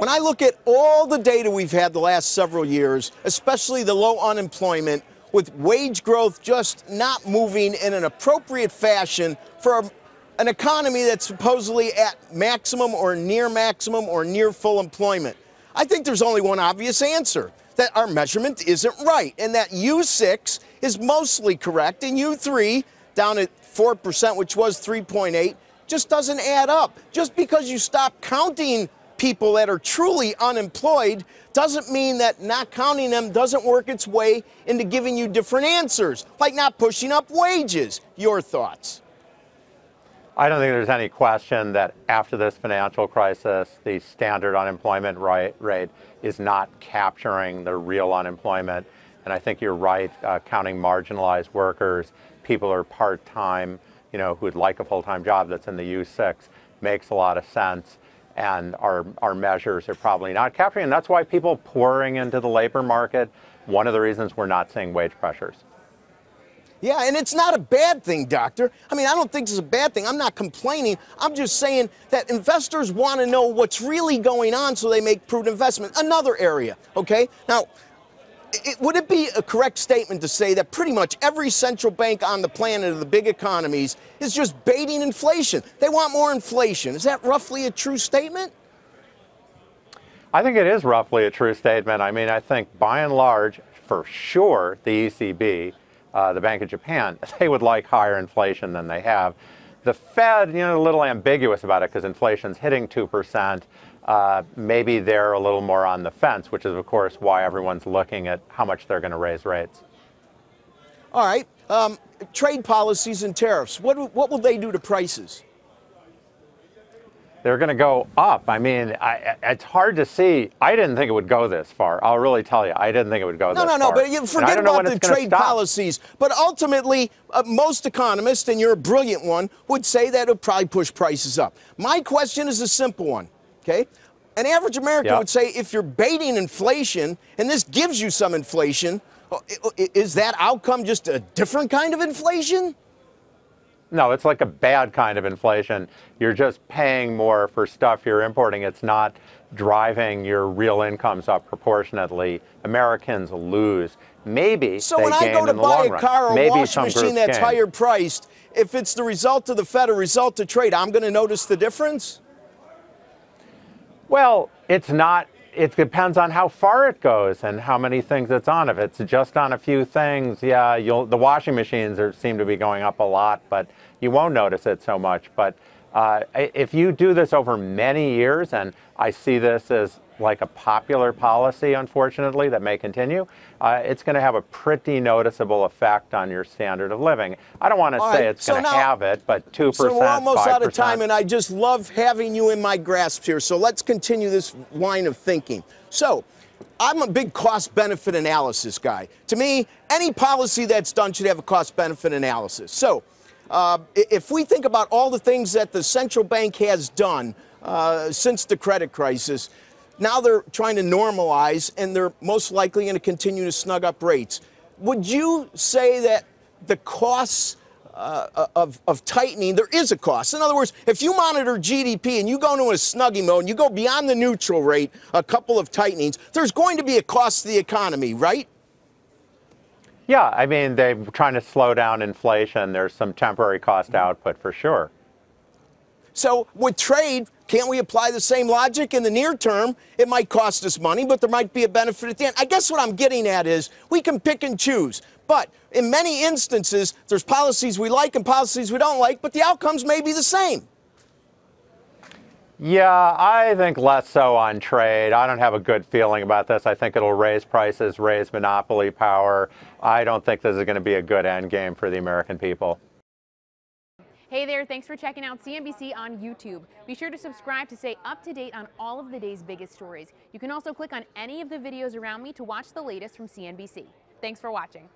When I look at all the data we've had the last several years, especially the low unemployment, with wage growth just not moving in an appropriate fashion for an economy that's supposedly at maximum or near full employment, I think there's only one obvious answer, that our measurement isn't right, and that U6 is mostly correct, and U3, down at 4%, which was 3.8, just doesn't add up. Just because you stop counting people that are truly unemployed doesn't mean that not counting them doesn't work its way into giving you different answers, like not pushing up wages. Your thoughts? I don't think there's any question that after this financial crisis, the standard unemployment rate is not capturing the real unemployment. And I think you're right, counting marginalized workers, people who are part-time, who'd like a full-time job that's in the U6, makes a lot of sense. And our measures are probably not capturing. And that's why people pouring into the labor market, one of the reasons we're not seeing wage pressures. Yeah, and it's not a bad thing, Doctor. I mean, I don't think it's a bad thing. I'm not complaining. I'm just saying that investors want to know what's really going on so they make prudent investment. Another area, okay? Now, would it be a correct statement to say that pretty much every central bank on the planet of the big economies is just baiting inflation? They want more inflation. Is that roughly a true statement? I think it is roughly a true statement. I mean, I think by and large, for sure, the ECB, the Bank of Japan, they would like higher inflation than they have. The Fed, a little ambiguous about it because inflation's hitting 2%. Maybe they're a little more on the fence, which is, of course, why everyone's looking at how much they're going to raise rates. All right. Trade policies and tariffs. What will they do to prices? They're going to go up. I mean, it's hard to see. I didn't think it would go this far. I'll really tell you, I didn't think it would go this far. No, but you forget about the trade policies. But ultimately, most economists, and you're a brilliant one, would say that it'll probably push prices up. My question is a simple one, okay? An average American would say if you're baiting inflation, and this gives you some inflation, is that outcome just a different kind of inflation? No, it's like a bad kind of inflation. You're just paying more for stuff you're importing. It's not driving your real incomes up proportionately. Americans lose. Maybe so they when I go to buy a car or a washing machine that's higher priced, if it's the result of the Fed or result of trade, I'm going to notice the difference? Well, it's not. It depends on how far it goes and how many things it's on. If it's just on a few things, yeah, the washing machines seem to be going up a lot, but you won't notice it so much. But if you do this over many years, and I see this as like a popular policy, unfortunately, that may continue, it's going to have a pretty noticeable effect on your standard of living. I don't want to say it's going to have it, but 2%, so we're almost 5%. Out of time, and I just love having you in my grasp here. So let's continue this line of thinking. So I'm a big cost-benefit analysis guy. To me, any policy that's done should have a cost-benefit analysis. So if we think about all the things that the central bank has done since the credit crisis, now they're trying to normalize, and they're most likely going to continue to snug up rates. Would you say that the costs of tightening, there is a cost? In other words, if you monitor GDP and you go into a snuggie mode and you go beyond the neutral rate, a couple of tightenings, there's going to be a cost to the economy, right? Yeah, I mean, they're trying to slow down inflation. There's some temporary cost output for sure. So with trade, can't we apply the same logic? In the near term, it might cost us money, but there might be a benefit at the end. I guess what I'm getting at is we can pick and choose. But in many instances, there's policies we like and policies we don't like, but the outcomes may be the same. Yeah, I think less so on trade. I don't have a good feeling about this. I think it'll raise prices, raise monopoly power. I don't think this is going to be a good end game for the American people. Hey there, thanks for checking out CNBC on YouTube. Be sure to subscribe to stay up to date on all of the day's biggest stories. You can also click on any of the videos around me to watch the latest from CNBC. Thanks for watching.